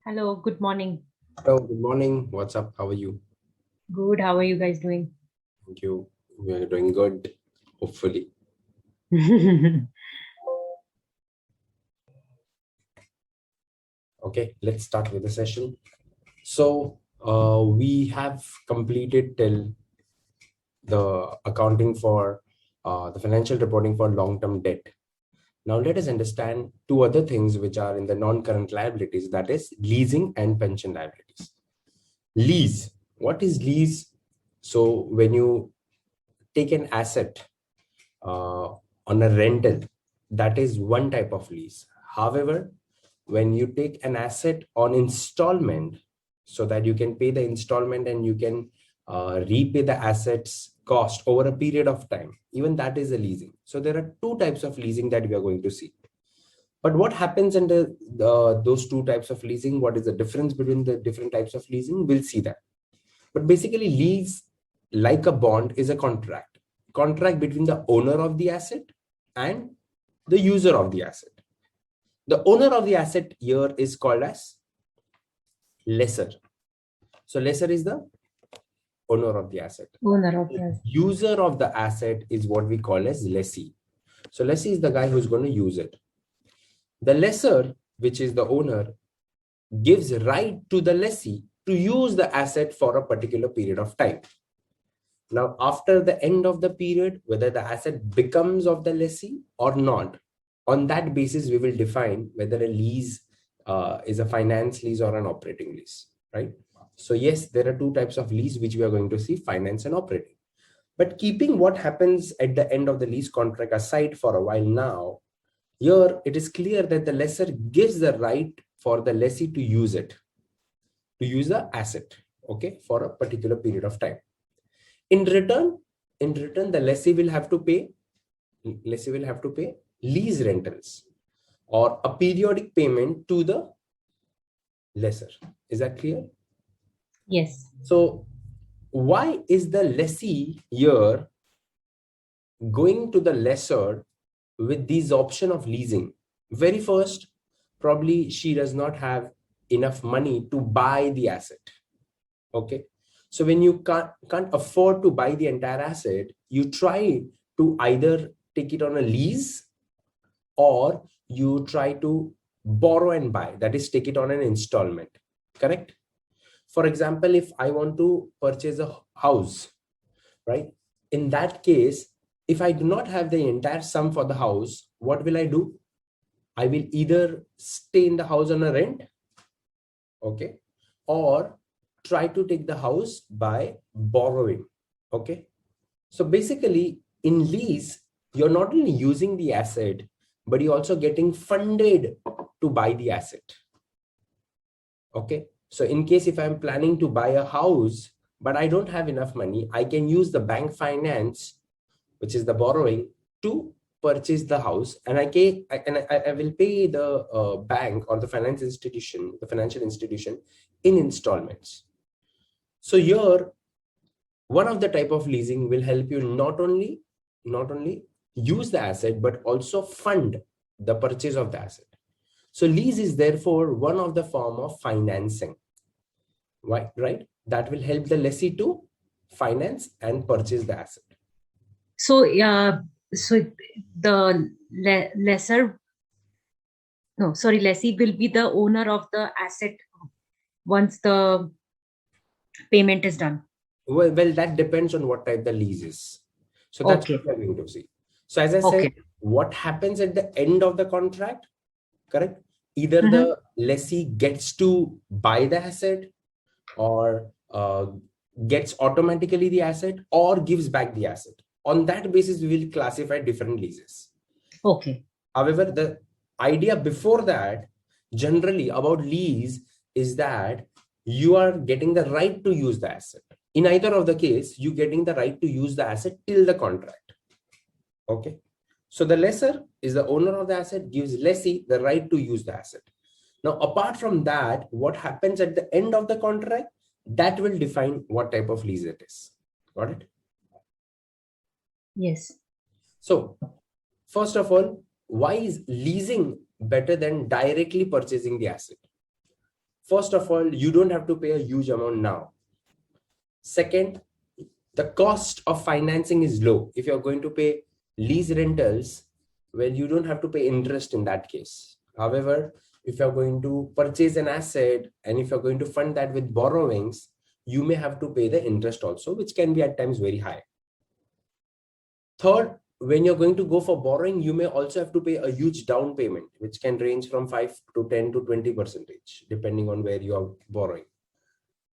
Hello, good morning. Hello, good morning. What's up? How are you? Good. How are you guys doing? Thank you. We're doing good, hopefully. Okay, let's start with the session. So, we have completed till the accounting for the financial reporting for long-term debt. Now, let us understand two other things which are in the non-current liabilities, that is leasing and pension liabilities. Lease. What is lease? So, when you take an asset on a rental, that is one type of lease. However, when you take an asset on installment, so that you can pay the installment and you can repay the assets cost over a period of time, even that is a leasing. So there are two types of leasing that we are going to see. But what happens under those two types of leasing? What is the difference between the different types of leasing? We'll see that. But basically, lease, like a bond, is a contract between the owner of the asset and the user of the asset. The owner of the asset here is called as lessor. So lessor is the owner of the asset. Owner of The the user of the asset is what we call as lessee. So lessee is the guy who's going to use it. The lessor, which is the owner, gives right to the lessee to use the asset for a particular period of time. Now, after the end of the period, whether the asset becomes of the lessee or not, on that basis, we will define whether a lease is a finance lease or an operating lease, right? So yes, there are two types of lease which we are going to see, finance and operating. But keeping what happens at the end of the lease contract aside for a while now, here it is clear that the lessor gives the right for the lessee to use it, to use the asset, okay, for a particular period of time. In return, the lessee will have to pay lease rentals or a periodic payment to the lessor. Is that clear? Yes. So why is the lessee here going to the lessor with this option of leasing? Very first, probably she does not have enough money to buy the asset. Okay. So when you can't afford to buy the entire asset, you try to either take it on a lease or you try to borrow and buy, that is take it on an installment. Correct? For example, if I want to purchase a house, right? In that case, if I do not have the entire sum for the house, what will I do? I will either stay in the house on a rent, okay, or try to take the house by borrowing. Okay. So basically in lease, you're not only using the asset, but you're also getting funded to buy the asset. Okay. So in case if I'm planning to buy a house, but I don't have enough money, I can use the bank finance, which is the borrowing, to purchase the house, and I will pay the bank or the financial institution in installments. So here, one of the type of leasing will help you not only use the asset, but also fund the purchase of the asset. So lease is therefore one of the form of financing, right? That will help the lessee to finance and purchase the asset. So, so the lessor, no, sorry, lessee will be the owner of the asset once the payment is done. Well, that depends on what type the lease is. So that's Okay. what we are going to see. So as I said, Okay. what happens at the end of the contract, correct? Either the lessee gets to buy the asset or gets automatically the asset or gives back the asset. On that basis, we will classify different leases. Okay. However, the idea before that, generally about lease, is that you are getting the right to use the asset. In either of the case, you getting the right to use the asset till the contract. Okay. So the lessor is the owner of the asset, gives lessee the right to use the asset. Now, apart from that, what happens at the end of the contract, that will define what type of lease it is. Got it? Yes. So first of all, why is leasing better than directly purchasing the asset? First of all, you don't have to pay a huge amount now. Second, the cost of financing is low. If you're going to pay lease rentals, well, you don't have to pay interest in that case. However, if you're going to purchase an asset and if you're going to fund that with borrowings, you may have to pay the interest also, which can be at times very high. Third, when you're going to go for borrowing, you may also have to pay a huge down payment, which can range from 5 to 10 to 20%, depending on where you are borrowing.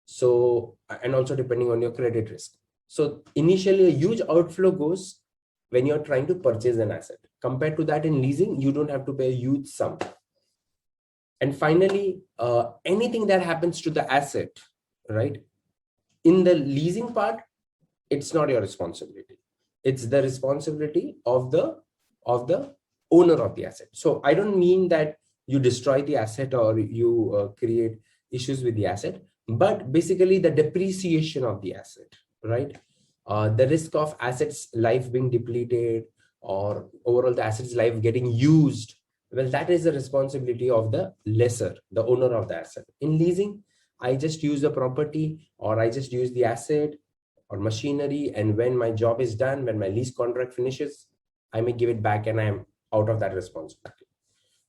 So, and also depending on your credit risk. So initially a huge outflow goes when you're trying to purchase an asset. Compared to that in leasing, you don't have to pay a huge sum. And finally, anything that happens to the asset, right? In the leasing part, it's not your responsibility. It's the responsibility of the owner of the asset. So I don't mean that you destroy the asset or you create issues with the asset, but basically the depreciation of the asset, right? The risk of assets life being depleted or overall the assets life getting used, well, that is the responsibility of the lessor, the owner of the asset. In leasing, I just use the property or I just use the asset or machinery, and when my job is done, when my lease contract finishes, I may give it back and I am out of that responsibility.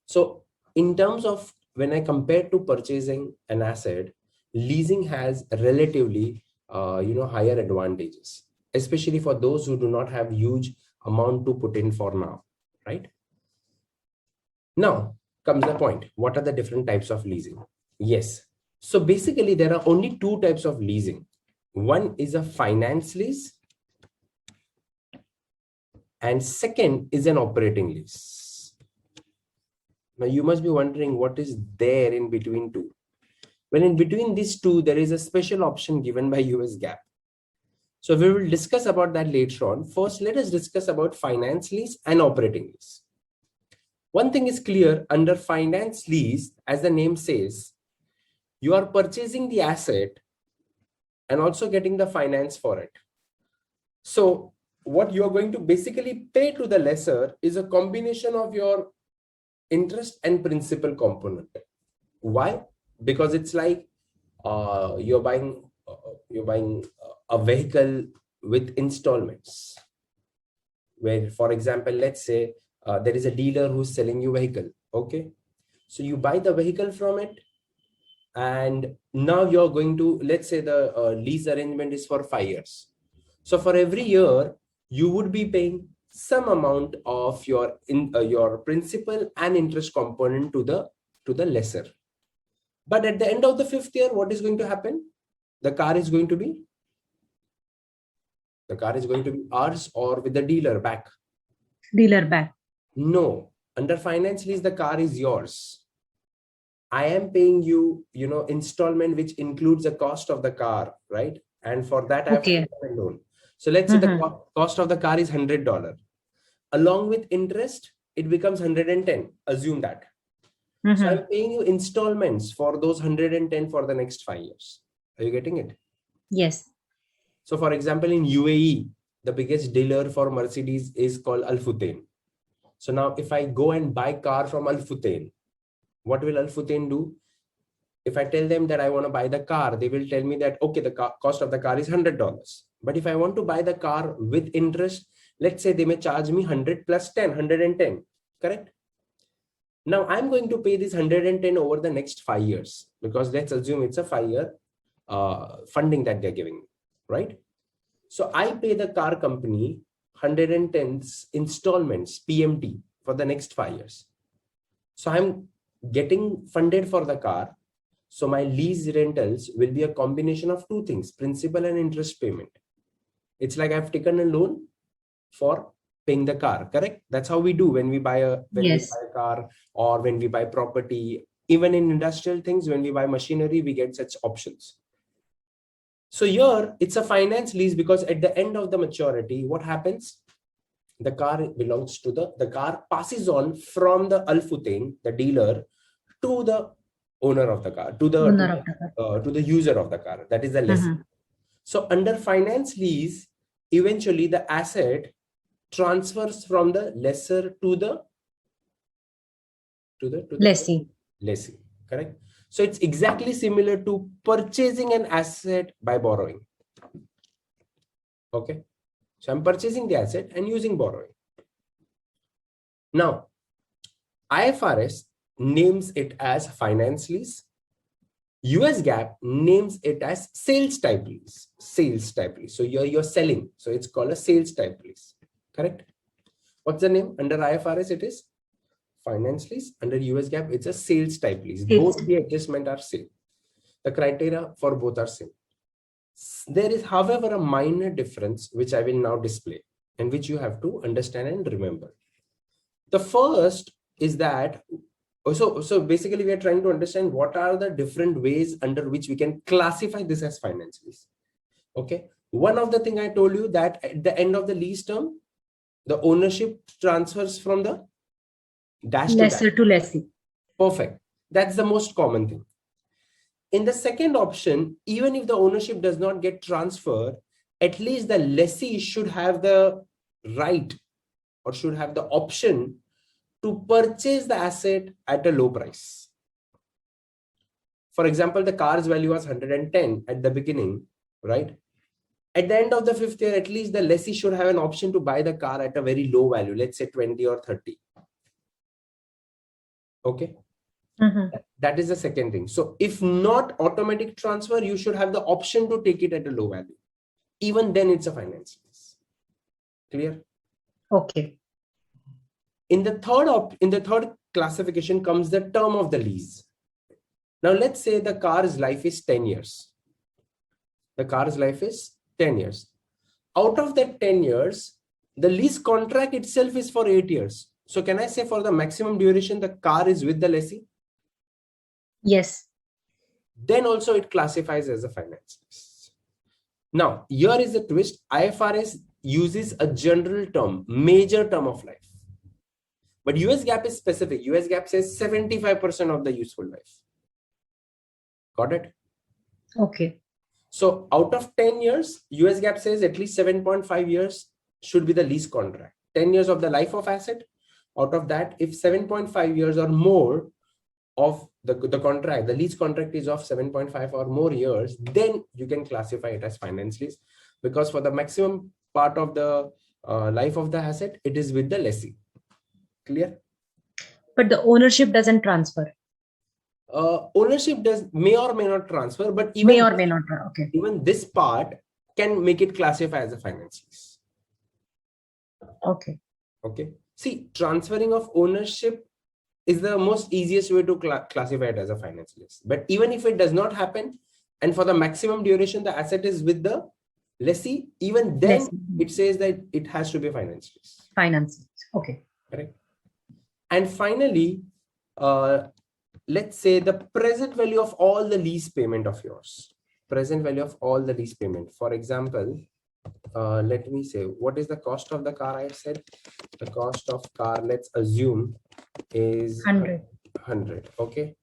So in terms of when I compare to purchasing an asset, leasing has relatively higher advantages, especially for those who do not have huge amount to put in for now, right? Now comes the point. What are the different types of leasing? Yes. So basically there are only two types of leasing. One is a finance lease and second is an operating lease. Now you must be wondering what is there in between two. Well, in between these two, there is a special option given by US GAAP. So we will discuss about that later on. First, let us discuss about finance lease and operating lease. One thing is clear, under finance lease, as the name says, you are purchasing the asset and also getting the finance for it. So what you are going to basically pay to the lessor is a combination of your interest and principal component. Why? Because it's like you're buying a vehicle with installments, where, for example, let's say there is a dealer who's selling you vehicle. Okay, so you buy the vehicle from it, and now you're going to, let's say the lease arrangement is for 5 years. So for every year, you would be paying some amount of your principal and interest component to the lessor. But at the end of the 5th year, what is going to happen? The car is going to be ours or with the dealer back. Dealer back. No, under finance lease, the car is yours. I am paying you, installment, which includes the cost of the car, right? And for that, I have to Okay. take a loan. So let's say the cost of the car is $100. Along with interest, it becomes 110. Assume that. So I'm paying you installments for those 110 for the next 5 years. Are you getting it? Yes. So for example, in UAE, the biggest dealer for Mercedes is called Al Futain. So now if I go and buy car from Al Futain, what will Al Futain do? If I tell them that I want to buy the car, they will tell me that, okay, the cost of the car is $100. But if I want to buy the car with interest, let's say they may charge me 100 plus 10, 110, correct? Now I'm going to pay this 110 over the next 5 years, because let's assume it's a 5-year funding that they're giving me, right? So I pay the car company 110 installments, PMT, for the next 5 years. So I'm getting funded for the car. So my lease rentals will be a combination of two things, principal and interest payment. It's like I've taken a loan for paying the car, correct? That's how we do when we buy a car or when we buy property. Even in industrial things, when we buy machinery, we get such options. So here it's a finance lease, because at the end of the maturity, what happens? The car belongs to the car passes on from the Al Futain, the dealer, to the owner of the car, to the user of the car, that is the lessee. So under finance lease, eventually the asset transfers from the lessor to the Lessee. Correct? So it's exactly similar to purchasing an asset by borrowing. Okay. So I'm purchasing the asset and using borrowing. Now, IFRS names it as finance lease. US GAAP names it as sales type lease. Sales type lease. So you're selling. So it's called a sales type lease. Correct? What's the name? Under IFRS, it is finance lease. Under US GAAP, it's a sales type lease. Sales. Both the adjustment are same. The criteria for both are same. There is, however, a minor difference which I will now display and which you have to understand and remember. The first is that, so basically we are trying to understand what are the different ways under which we can classify this as finance lease. Okay. One of the thing I told you that at the end of the lease term, the ownership transfers from the dash to dash. Lessor to lessee. Perfect. That's the most common thing. In the second option, even if the ownership does not get transferred, at least the lessee should have the right or should have the option to purchase the asset at a low price. For example, the car's value was 110 at the beginning, right? At the end of the 5th year, at least the lessee should have an option to buy the car at a very low value, let's say 20 or 30. Okay. That is the second thing. So if not automatic transfer, you should have the option to take it at a low value. Even then it's a finance lease. Clear? Okay. In the third classification comes the term of the lease. Now let's say the car's life is 10 years. The car's life is 10 years. Out of that 10 years, the lease contract itself is for 8 years. So can I say for the maximum duration, the car is with the lessee? Yes. Then also it classifies as a finance lease. Now, here is the twist. IFRS uses a general term, major term of life. But US GAAP is specific. US GAAP says 75% of the useful life. Got it? Okay. So out of 10 years, US GAAP says at least 7.5 years should be the lease contract. 10 years of the life of asset. Out of that, if 7.5 years or more of the contract, the lease contract is of 7.5 or more years, then you can classify it as finance lease, because for the maximum part of the life of the asset, it is with the lessee. Clear? But the ownership doesn't transfer. Ownership may or may not transfer, but even May or may not. Okay. even this part can make it classify as a finance lease. Okay. Okay. See, transferring of ownership is the most easiest way to classify it as a finance lease. But even if it does not happen, and for the maximum duration, the asset is with the lessee, even then it says that it has to be a finance lease. Finance lease. Okay. Correct. And finally, let's say the present value of all the lease payment of yours. Present value of all the lease payment. For example, let me say, what is the cost of the car? I said the cost of car, let's assume, is 100. Okay.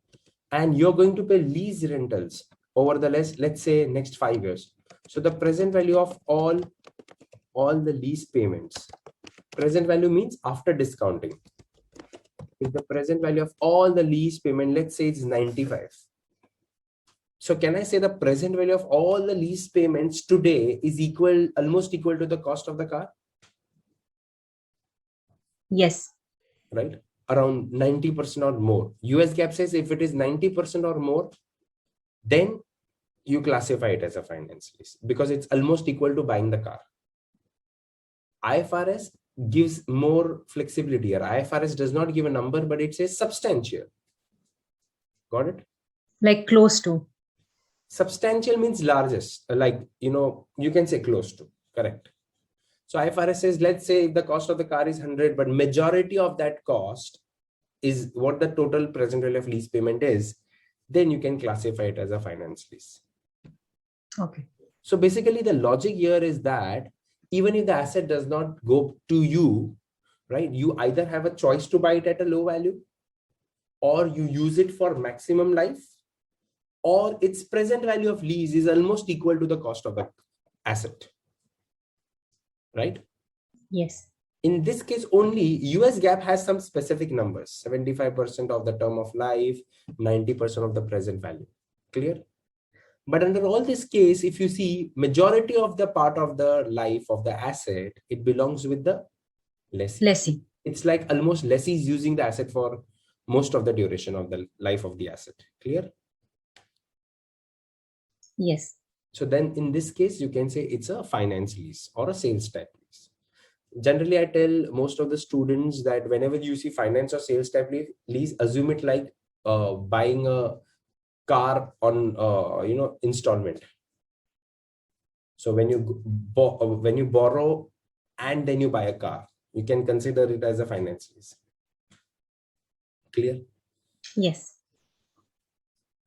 And you're going to pay lease rentals over the let's say next 5 years. So the present value of all the lease payments, present value means after discounting. If the present value of all the lease payment, let's say it's 95. So can I say the present value of all the lease payments today is almost equal to the cost of the car? Yes. Right? Around 90% or more. US GAAP says if it is 90% or more, then you classify it as a finance lease because it's almost equal to buying the car. IFRS gives more flexibility here. IFRS does not give a number, but it says substantial. Got it? Like close to. Substantial means largest, like, you can say close to. Correct. So IFRS says, let's say if the cost of the car is 100, but majority of that cost is what the total present value of lease payment is, then you can classify it as a finance lease. Okay. So basically the logic here is that even if the asset does not go to you, right, you either have a choice to buy it at a low value, or you use it for maximum life, or its present value of lease is almost equal to the cost of the asset. Right? Yes. In this case only, US GAAP has some specific numbers, 75% of the term of life, 90% of the present value. Clear? But under all this case, if you see, majority of the part of the life of the asset, it belongs with the lessee. Lessee. It's like almost lessee is using the asset for most of the duration of the life of the asset. Clear? Yes. So then in this case, you can say it's a finance lease or a sales type lease. Generally, I tell most of the students that whenever you see finance or sales type lease, assume it like buying a car on installment. So when you borrow and then you buy a car, you can consider it as a finance lease. Clear? Yes.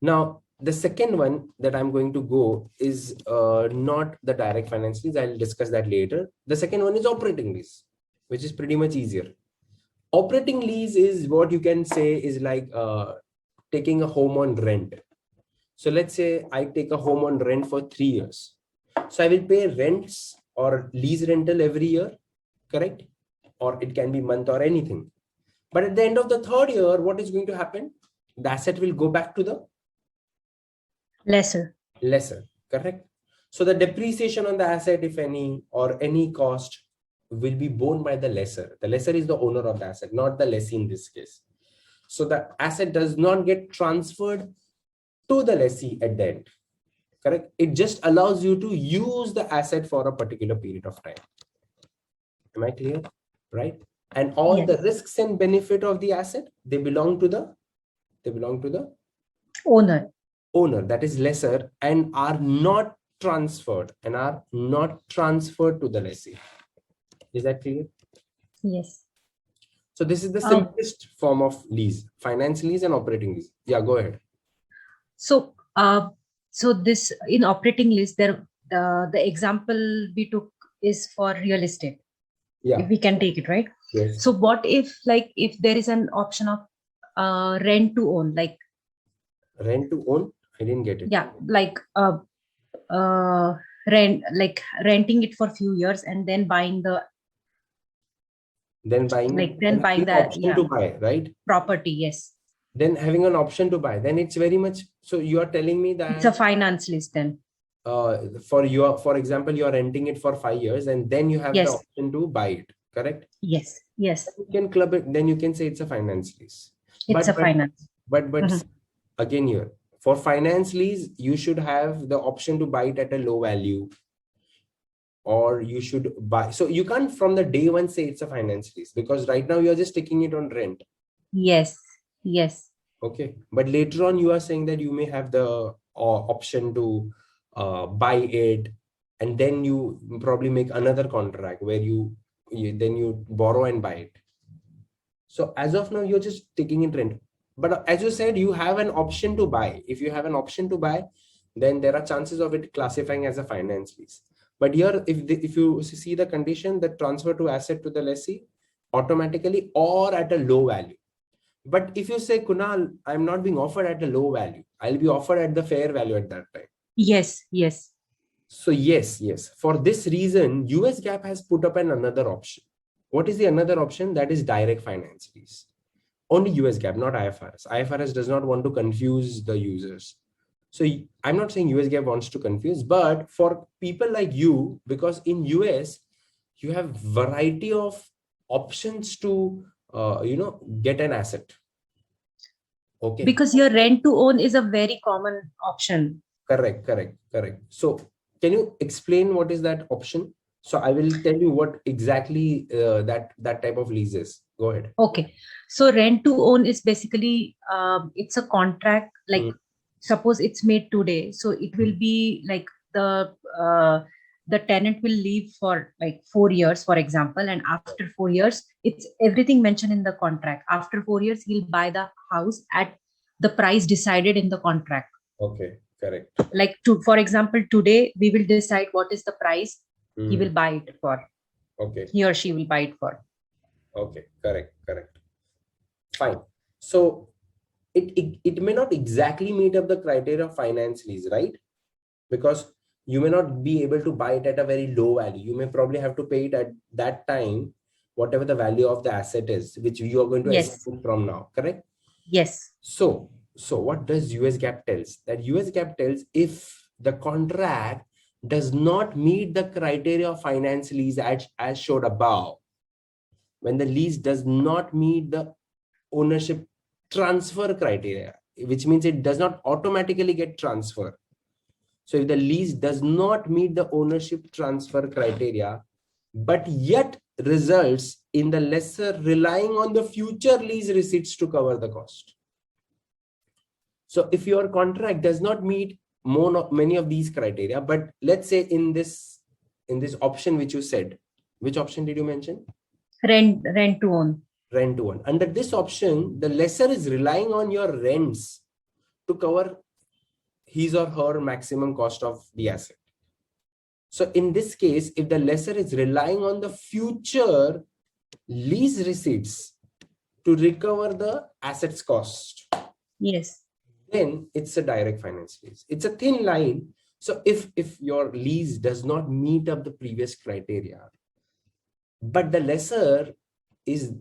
Now, the second one that I'm going to go is not the direct finance lease. I'll discuss that later. The second one is operating lease, which is pretty much easier. Operating lease is what you can say is like taking a home on rent. So let's say I take a home on rent for 3 years. So I will pay rents or lease rental every year, correct? Or it can be month or anything. But at the end of the third year, what is going to happen? The asset will go back to the Lessor. Correct? So the depreciation on the asset, if any, or any cost will be borne by the lessor. The lessor is the owner of the asset, not the lessee in this case. So the asset does not get transferred to the lessee at the end. Correct? It just allows you to use the asset for a particular period of time. Am I clear? Right? And all Yes. the risks and benefit of the asset, they belong to the Owner, that is lessor, and are not transferred to the lessee. Is that clear? Yes. So this is the simplest form of lease: finance lease and operating lease. Yeah, go ahead. So this in operating lease, there the example we took is for real estate. Yeah. If we can take it, right? Yes. So what if there is an option of rent to own, like Rent to own? I didn't get it. yeah, like renting it for a few years and then buying the option to buy, right? property. Yes. Then having an option to buy, then it's very much. So you are telling me that It's a finance lease then. For example, you are renting it for 5 years and then you have Yes. the option to buy it, correct? Yes. Yes. You can club it, then you can say it's a finance lease. It's a finance. But again, here for finance lease, you should have the option to buy it at a low value, or you should buy. So you can't from the day one say it's a finance lease, because right now you're just taking it on rent. Yes. Yes. Okay, but later on you are saying that you may have the option to buy it, and then you probably make another contract where you borrow and buy it. So as of now, you're just taking it rent. But as you said, you have an option to buy. If you have an option to buy, then there are chances of it classifying as a finance lease. But here, if you see the condition, that transfer to asset to the lessee automatically or at a low value. But if you say, Kunal, I'm not being offered at a low value, I'll be offered at the fair value at that time. Yes. Yes. So yes. For this reason, US GAAP has put up another option. What is the another option? That is direct finance lease. Only US GAAP, not IFRS. IFRS does not want to confuse the users. So I'm not saying US GAAP wants to confuse, but for people like you, because in US, you have variety of options to get an asset. Okay. Because your rent to own is a very common option. Correct. So can you explain what is that option? So I will tell you what exactly that type of lease is. Go ahead. Okay. So rent to own is basically it's a contract. Like suppose it's made today, so it will be like the tenant will leave for like 4 years, for example, and after 4 years, it's everything mentioned in the contract. After 4 years, he'll buy the house at the price decided in the contract. Okay, correct. Like for example, today we will decide what is the price he will buy it for. Okay. He or she will buy it for. Okay, correct. Fine. So it may not exactly meet up the criteria of finance lease, right? Because you may not be able to buy it at a very low value. You may probably have to pay it at that time whatever the value of the asset is, which you are going to Yes. estimate from now, correct? Yes. So what does US GAAP tells? That US GAAP tells if the contract does not meet the criteria of finance lease as showed above, when the lease does not meet the ownership transfer criteria, which means it does not automatically get transferred. So if the lease does not meet the ownership transfer criteria, but yet results in the lessor relying on the future lease receipts to cover the cost. So if your contract does not meet many of these criteria, but let's say in this option which you said, which option did you mention? Rent to own. Rent to own. Under this option, the lessor is relying on your rents to cover his or her maximum cost of the asset. So in this case, if the lessor is relying on the future lease receipts to recover the asset's cost, yes, then it's a direct finance lease. It's a thin line. So if your lease does not meet up the previous criteria, but the lessor is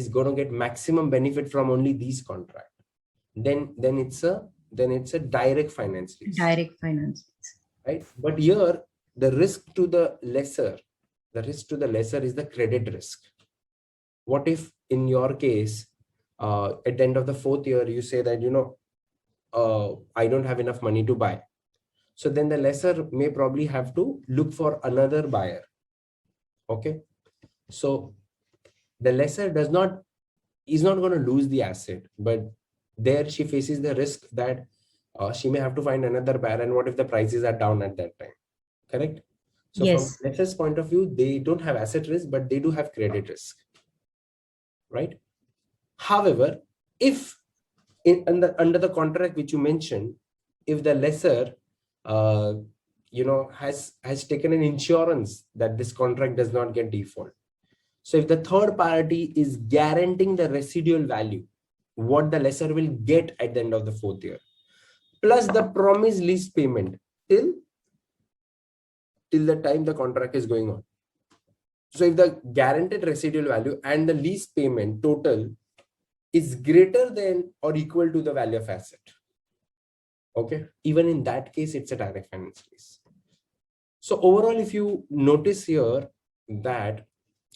going to get maximum benefit from only these contract, then it's a direct finance lease. Direct finance lease. Right? But here the risk to the lessor is the credit risk. What if in your case, at the end of the 4th year, you say that, I don't have enough money to buy. So then the lessor may probably have to look for another buyer. Okay. So the lessor is not going to lose the asset, but there she faces the risk that she may have to find another buyer. And what if the prices are down at that time? Correct. So yes, from lessor's point of view, they don't have asset risk, but they do have credit risk. Right. However, if under the contract which you mentioned, if the lessor has taken an insurance that this contract does not get default. So if the third party is guaranteeing the residual value, what the lessor will get at the end of the 4th year, plus the promised lease payment till the time the contract is going on. So if the guaranteed residual value and the lease payment total is greater than or equal to the value of asset, okay, even in that case, it's a direct finance lease. So overall, if you notice here that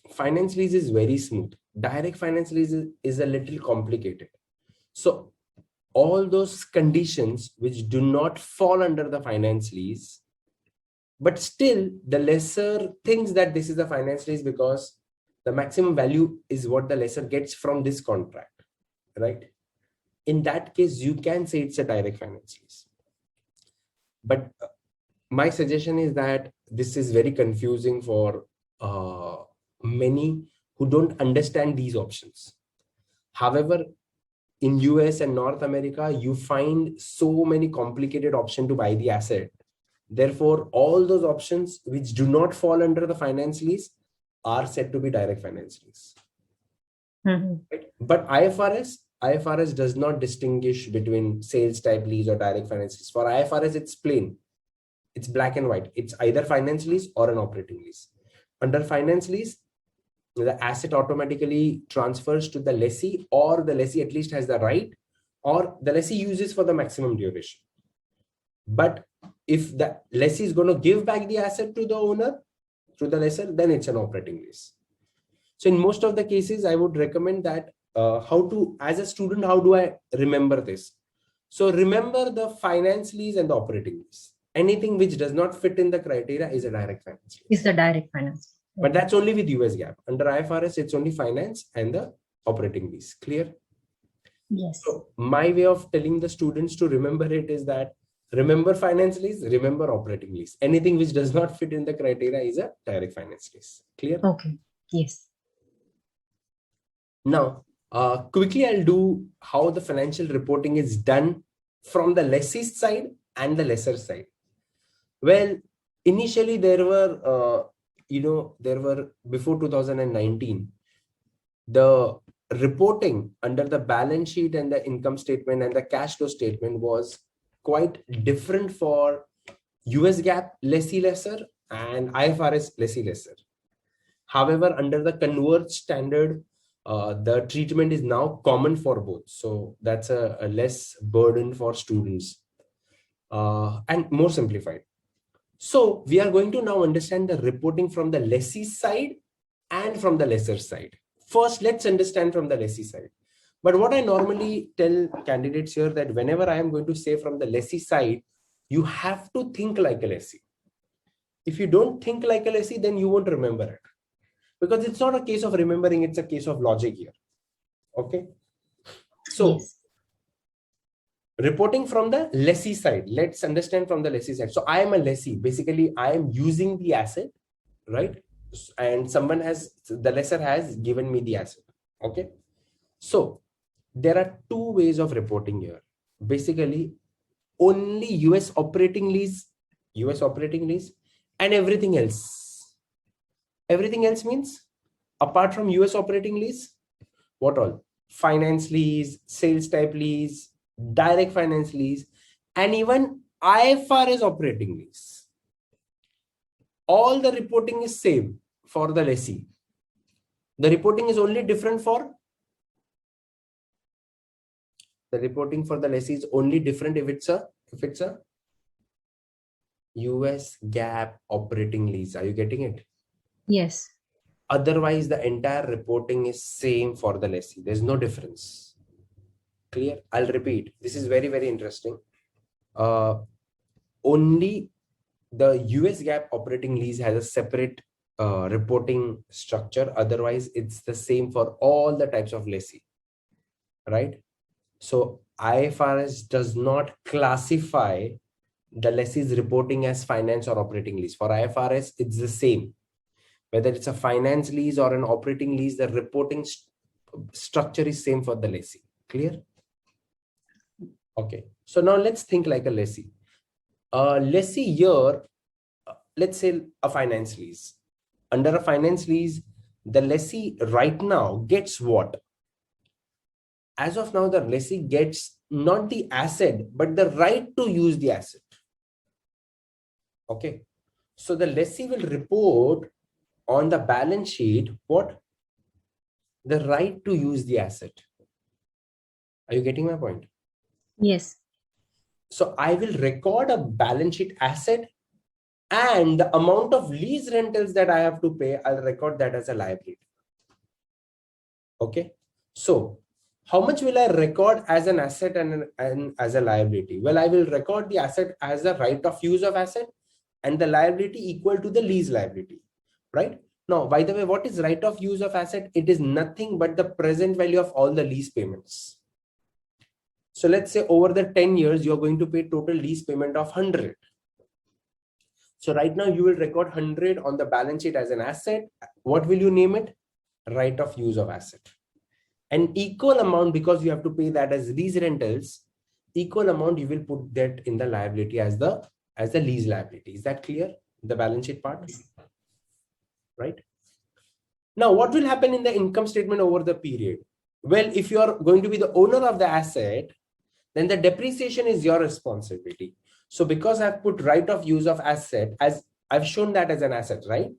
finance lease is very smooth, direct finance lease is a little complicated. So all those conditions which do not fall under the finance lease, but still the lessor thinks that this is a finance lease because the maximum value is what the lessor gets from this contract, right? In that case, you can say it's a direct finance lease. But my suggestion is that this is very confusing for many who don't understand these options. However, in US and North America, you find so many complicated options to buy the asset. Therefore, all those options which do not fall under the finance lease are said to be direct finance lease. Mm-hmm. Right? But IFRS does not distinguish between sales type lease or direct finance lease. For IFRS, it's plain. It's black and white. It's either finance lease or an operating lease. Under finance lease, the asset automatically transfers to the lessee, or the lessee at least has the right, or the lessee uses for the maximum duration. But if the lessee is going to give back the asset to the owner, to the lessor, then it's an operating lease. So in most of the cases, I would recommend that as a student, how do I remember this? So remember the finance lease and the operating lease. Anything which does not fit in the criteria is a direct finance lease. It's the direct finance. But that's only with US GAAP. Under IFRS, it's only finance and the operating lease. Clear? Yes. So my way of telling the students to remember it is that remember finance lease, remember operating lease. Anything which does not fit in the criteria is a direct finance lease. Clear? Okay. Yes. Now, quickly I'll do how the financial reporting is done from the lessee's side and the lessor side. Well, initially there were before 2019, the reporting under the balance sheet and the income statement and the cash flow statement was quite different for US GAAP lessee lessor and IFRS lessee lessor. However, under the converged standard, the treatment is now common for both. So that's a less burden for students and more simplified. So we are going to now understand the reporting from the lessee side and from the lessor side. First, let's understand from the lessee side. But what I normally tell candidates here that whenever I am going to say from the lessee side, you have to think like a lessee. If you don't think like a lessee, then you won't remember it. Because it's not a case of remembering, it's a case of logic here. Okay. So Yes. reporting from the lessee side, let's understand from the lessee side. So I am a lessee. Basically, I am using the asset, right? And someone has, the lessor has given me the asset. Okay. So there are two ways of reporting here. Basically, only US operating lease, and everything else. Everything else means apart from US operating lease, what all? Finance lease, sales type lease, direct finance lease, and even IFRS operating lease. All the reporting is same for the lessee. The reporting is only different for the reporting for the lessee is only different if it's a US GAAP operating lease. Are you getting it? Yes. Otherwise, the entire reporting is same for the lessee. There's no difference. Clear? I'll repeat. This is very, very interesting. Only the US GAAP operating lease has a separate reporting structure. Otherwise, it's the same for all the types of lessee, right? So IFRS does not classify the lessee's reporting as finance or operating lease. For IFRS, it's the same. Whether it's a finance lease or an operating lease, the reporting structure is same for the lessee. Clear? Okay. So now let's think like a lessee. Lessee here, let's say a finance lease. Under a finance lease, the lessee right now gets what? As of now, the lessee gets not the asset, but the right to use the asset. Okay. So the lessee will report on the balance sheet what? The right to use the asset. Are you getting my point? Yes. So I will record a balance sheet asset, and the amount of lease rentals that I have to pay, I'll record that as a liability. Okay. So how much will I record as an asset and as a liability? Well, I will record the asset as a right of use of asset and the liability equal to the lease liability, right? Now, by the way, what is right of use of asset? It is nothing but the present value of all the lease payments. So let's say over the 10 years, you're going to pay total lease payment of 100. So right now you will record 100 on the balance sheet as an asset. What will you name it? Right of use of asset. An equal amount, because you have to pay that as lease rentals, equal amount you will put that in the liability as the lease liability. Is that clear? The balance sheet part, right? Now, what will happen in the income statement over the period? Well, if you are going to be the owner of the asset, then the depreciation is your responsibility. So because I've put right of use of asset, as I've shown that as an asset, right?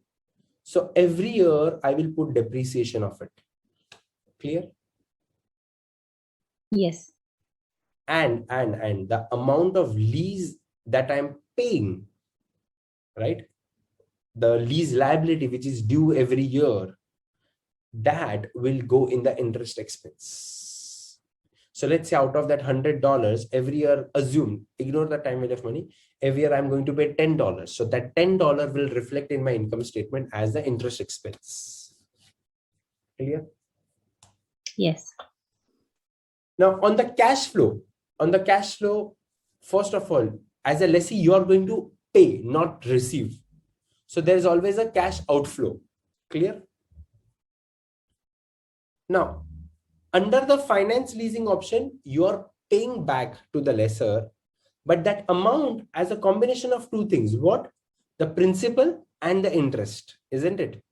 So every year I will put depreciation of it. Clear? Yes. And the amount of lease that I'm paying, right? The lease liability, which is due every year, that will go in the interest expense. So let's say out of that $100, every year, assume, ignore the time value of money, every year I'm going to pay $10. So that $10 will reflect in my income statement as the interest expense. Clear? Yes. Now on the cash flow, first of all, as a lessee, you are going to pay, not receive. So there is always a cash outflow. Clear? Now, under the finance leasing option, you are paying back to the lessor, but that amount as a combination of two things. What? The principal and the interest, isn't it?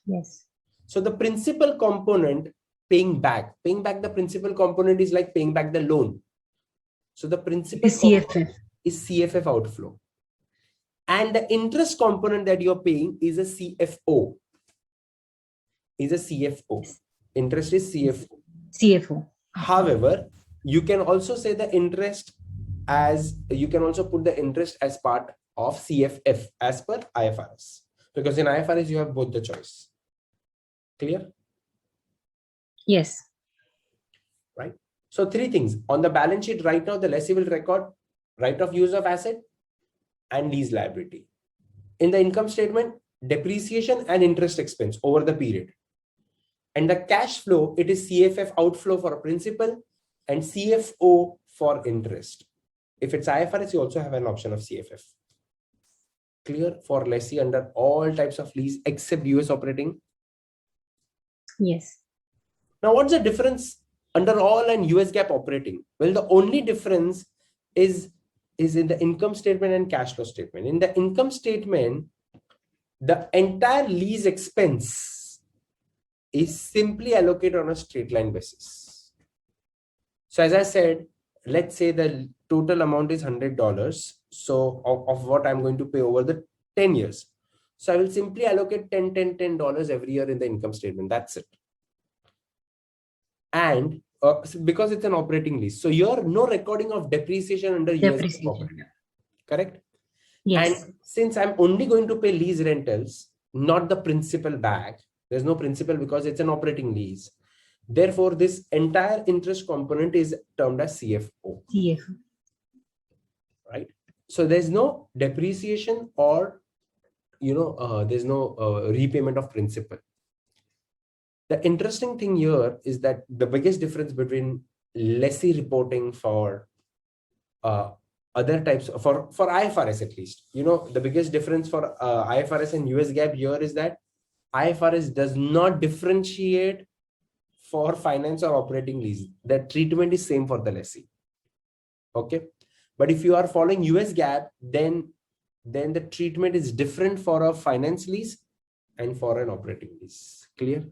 Yes. So the principal component, paying back the principal component is like paying back the loan. So the principal CFF is CFF outflow. And the interest component that you're paying is a CFO. is a CFO. Interest is CFO. CFO. However, you can also say the interest as, you can also put the interest as part of CFF as per IFRS, because in IFRS you have both the choice. Clear? Yes. Right. So three things on the balance sheet right now, the lessee will record right of use of asset and lease liability. In the income statement, depreciation and interest expense over the period. And the cash flow, it is CFF outflow for principal and CFO for interest. If it's IFRS, you also have an option of CFF. Clear for lessee under all types of lease except US operating? Yes. Now, what's the difference under all and US GAAP operating? Well, the only difference is in the income statement and cash flow statement. In the income statement, the entire lease expense is simply allocated on a straight line basis. So as I said, let's say the total amount is $100. So of what I'm going to pay over the 10 years. So I will simply allocate $10 every year in the income statement. That's it. And because it's an operating lease, so you're no recording of depreciation under US operating. Correct? Yes. And since I'm only going to pay lease rentals, not the principal back, there's no principal because it's an operating lease. Therefore, this entire interest component is termed as CFO. CFO. Right? So there's no depreciation or, there's no repayment of principal. The interesting thing here is that the biggest difference between lessee reporting for other types for IFRS, at least, the biggest difference for IFRS and US GAAP here is that IFRS does not differentiate for finance or operating lease. The treatment is same for the lessee. Okay, but if you are following US GAAP, then the treatment is different for a finance lease and for an operating lease. Clear?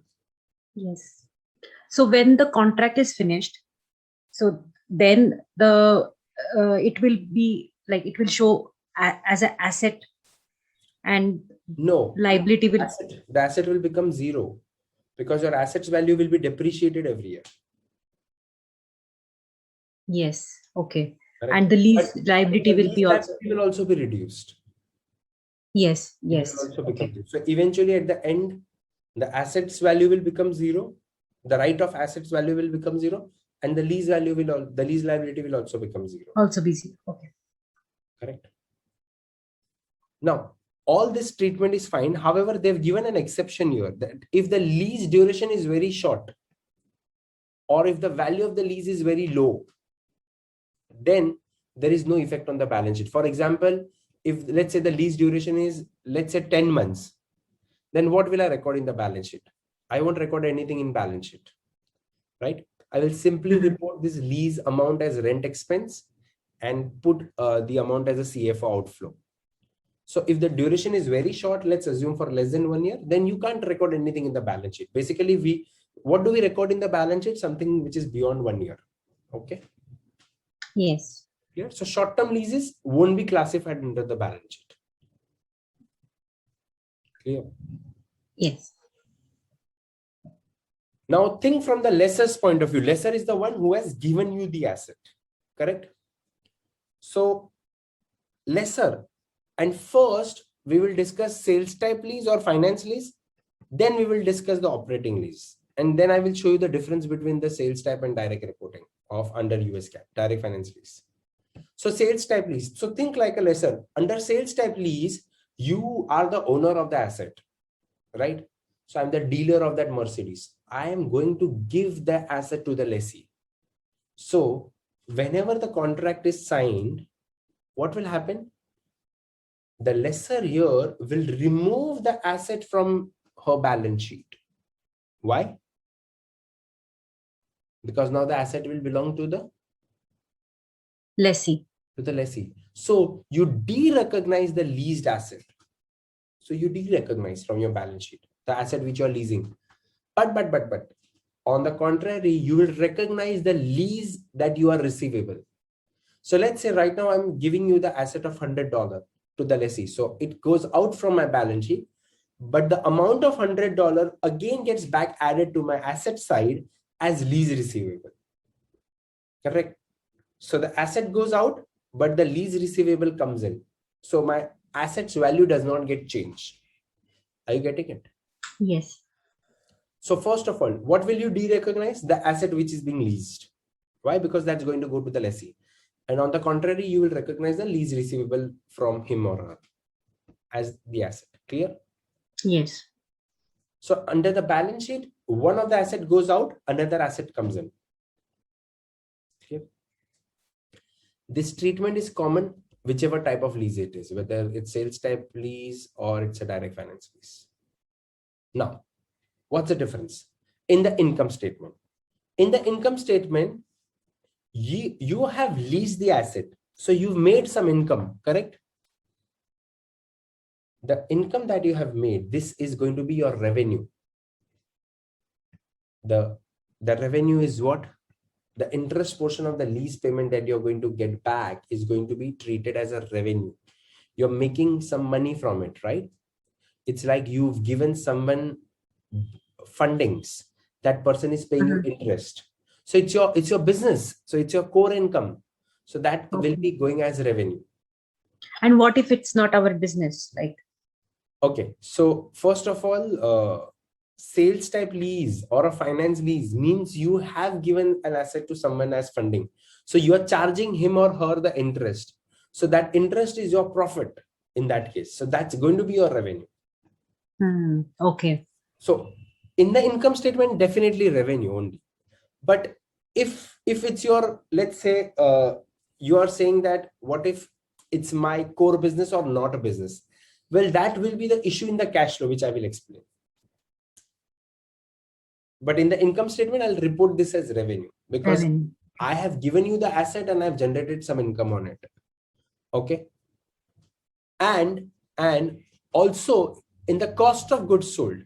Yes. So when the contract is finished, so then the it will be like, it will show as an asset, and no liability will, the asset will become zero because your assets value will be depreciated every year. yes. Okay. Correct? And the lease But liability the will lease be also, liability will also be reduced. yes. It will Yes. also become Okay. reduced. So eventually at the end, the assets value will become zero, the right of assets value will become zero, and the lease liability will also become zero. Also be zero. Okay. Correct. Now, all this treatment is fine. However, they've given an exception here that if the lease duration is very short, or if the value of the lease is very low, then there is no effect on the balance sheet. For example, if let's say the lease duration is, let's say 10 months, then what will I record in the balance sheet? I won't record anything in balance sheet, right? I will simply report this lease amount as rent expense and put the amount as a CFO outflow. So if the duration is very short, let's assume for less than 1 year, then you can't record anything in the balance sheet. Basically, what do we record in the balance sheet? Something which is beyond 1 year. Okay. Yes. Clear? So short-term leases won't be classified under the balance sheet. Clear? Yes. Now think from the lessor's point of view. Lessor is the one who has given you the asset. Correct? So lessor, and first we will discuss sales type lease or finance lease. Then we will discuss the operating lease. And then I will show you the difference between the sales type and direct reporting of under US GAAP, direct finance lease. So sales type lease. So think like a lessor. Under sales type lease, you are the owner of the asset, right? So I'm the dealer of that Mercedes. I am going to give the asset to the lessee. So whenever the contract is signed, what will happen? The lessor here will remove the asset from her balance sheet. Why? Because now the asset will belong to the Lessee. So you de-recognize the leased asset. So you de-recognize from your balance sheet the asset which you are leasing. But on the contrary, you will recognize the lease that you are receivable. So let's say right now I'm giving you the asset of $100 to the lessee. So it goes out from my balance sheet. but the amount of $100 again gets back added to my asset side as lease receivable. Correct? So the asset goes out, but the lease receivable comes in. So my asset's value does not get changed. Are you getting it? Yes. So first of all, what will you de-recognize? The asset which is being leased. Why? Because that's going to go to the lessee. And on the contrary, you will recognize the lease receivable from him or her as the asset. Clear? Yes. So under the balance sheet, one of the asset goes out, another asset comes in. Clear? This treatment is common whichever type of lease it is, whether it's sales type lease or it's a direct finance lease. Now, what's the difference? In the income statement. In the income statement, you have leased the asset. So you've made some income, correct? The income that you have made, this is going to be your revenue. The revenue is what? The interest portion of the lease payment that you're going to get back is going to be treated as a revenue. You're making some money from it, right? It's like you've given someone fundings. That person is paying you interest. So it's your business. So it's your core income. So that will be going as revenue. And what if it's not our business? Like, okay, so first of all, sales type lease or a finance lease means you have given an asset to someone as funding. So you are charging him or her the interest. So that interest is your profit in that case. So that's going to be your revenue. Okay. So in the income statement, definitely revenue only. But if it's your, let's say, you are saying that what if it's my core business or not a business? Well, that will be the issue in the cash flow, which I will explain. But in the income statement, I'll report this as revenue because I have given you the asset and I've generated some income on it. Okay. And also in the cost of goods sold,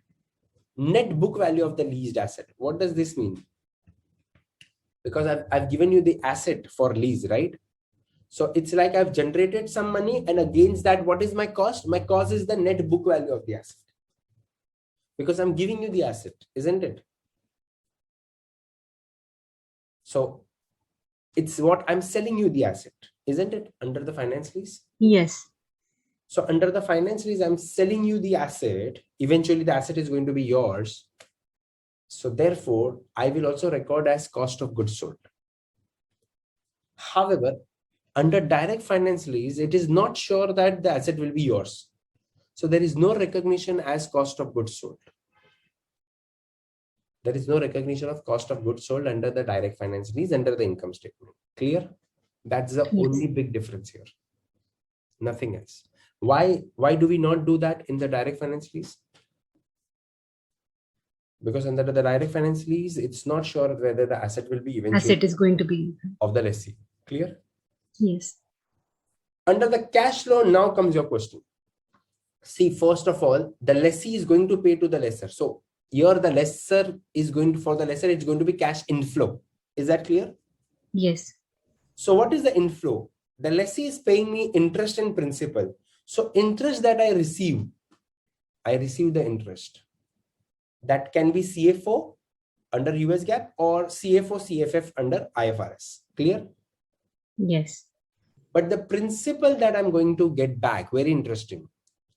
net book value of the leased asset. What does this mean? Because I've given you the asset for lease, right? So it's like I've generated some money, and against that, what is my cost? My cost is the net book value of the asset. Because I'm giving you the asset, isn't it? So it's what I'm selling you the asset, isn't it? Under the finance lease? Yes. So under the finance lease, I'm selling you the asset. Eventually, the asset is going to be yours. So therefore, I will also record as cost of goods sold. However, under direct finance lease, it is not sure that the asset will be yours. So there is no recognition as cost of goods sold. There is no recognition of cost of goods sold under the direct finance lease under the income statement. Clear? That's the only big difference here. Nothing else. Why do we not do that in the direct finance lease? Because under the direct finance lease, it's not sure whether the asset will be eventually asset is going to be of the lessee. Clear? Yes. Under the cash flow, now comes your question. See, first of all, the lessee is going to pay to the lessor. So here the lessor is going to, for the lessor, it's going to be cash inflow. Is that clear? Yes. So what is the inflow? The lessee is paying me interest and principal. So interest that I receive the interest. That can be CFO under US GAAP or CFO, CFF under IFRS. Clear? Yes. But the principal that I'm going to get back, very interesting.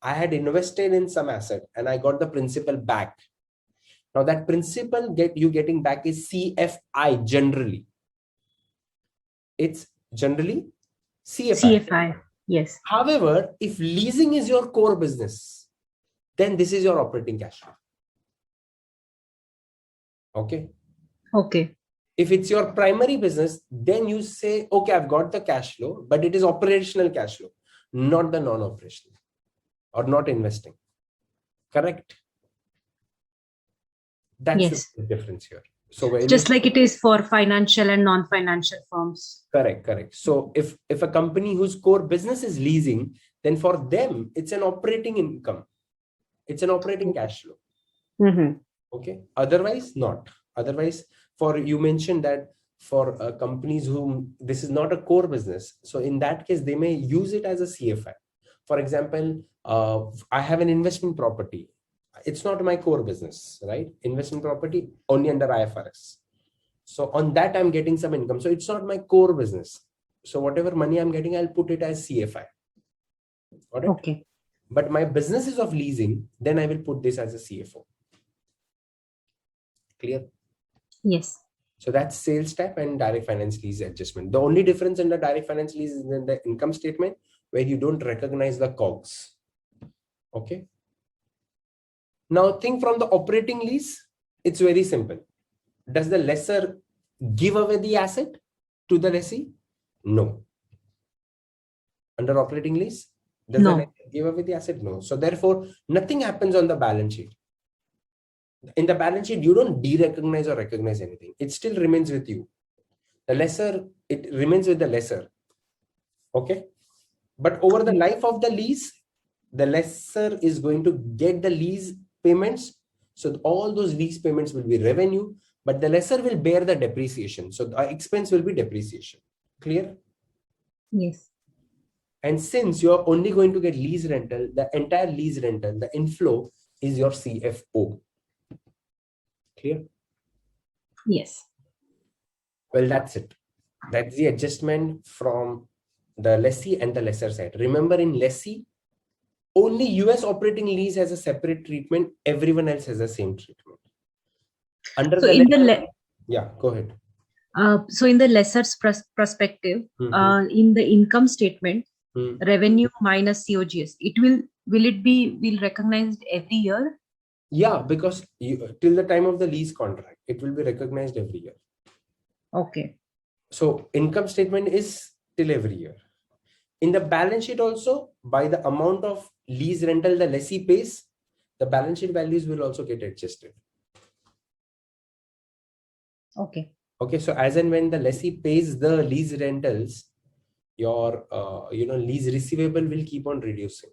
I had invested in some asset and I got the principal back. Now that principal getting back is CFI generally. It's generally CFI. CFI. Yes. However, if leasing is your core business, then this is your operating cash flow. Okay. Okay. If it's your primary business, then you say, okay, I've got the cash flow, but it is operational cash flow, not the non-operational or not investing. Correct? That's the difference here. So just like it is for financial and non-financial firms. Correct. So if a company whose core business is leasing, then for them, it's an operating income. It's an operating cash flow. Okay. Otherwise, not. Otherwise, you mentioned that for companies whom this is not a core business. So in that case, they may use it as a CFI. For example, I have an investment property it's not my core business, right? Investment property only under IFRS. So on that, I'm getting some income. So it's not my core business. So whatever money I'm getting, I'll put it as CFI. Got it? Okay. But my business is of leasing, then I will put this as a CFO. Clear? Yes. So that's sales type and direct finance lease adjustment. The only difference in the direct finance lease is in the income statement where you don't recognize the COGS. Okay. Now think from the operating lease, it's very simple. Does the lessor give away the asset to the lessee? No. Under operating lease, does the lessor give away the asset? No. So therefore, nothing happens on the balance sheet. In the balance sheet, you don't de-recognize or recognize anything. It still remains with you. The lessor, it remains with the lessor. Okay. But over the life of the lease, the lessor is going to get the lease payments. So all those lease payments will be revenue, but the lessor will bear the depreciation. So the expense will be depreciation. Clear? Yes. And since you're only going to get lease rental, the entire lease rental, the inflow is your CFO. Clear? Yes. Well, that's it. That's the adjustment from the lessee and the lessor side. Remember, in lessee, only US operating lease has a separate treatment. Everyone else has the same treatment. Under So the in lessor, yeah, go ahead. So in the lessor's perspective, in the income statement, revenue minus COGS, will it be recognized every year? Yeah, because till the time of the lease contract, it will be recognized every year. Okay. So income statement is till every year. In the balance sheet also, by the amount of lease rental the lessee pays, the balance sheet values will also get adjusted. Okay. Okay, so as and when the lessee pays the lease rentals, your lease receivable will keep on reducing.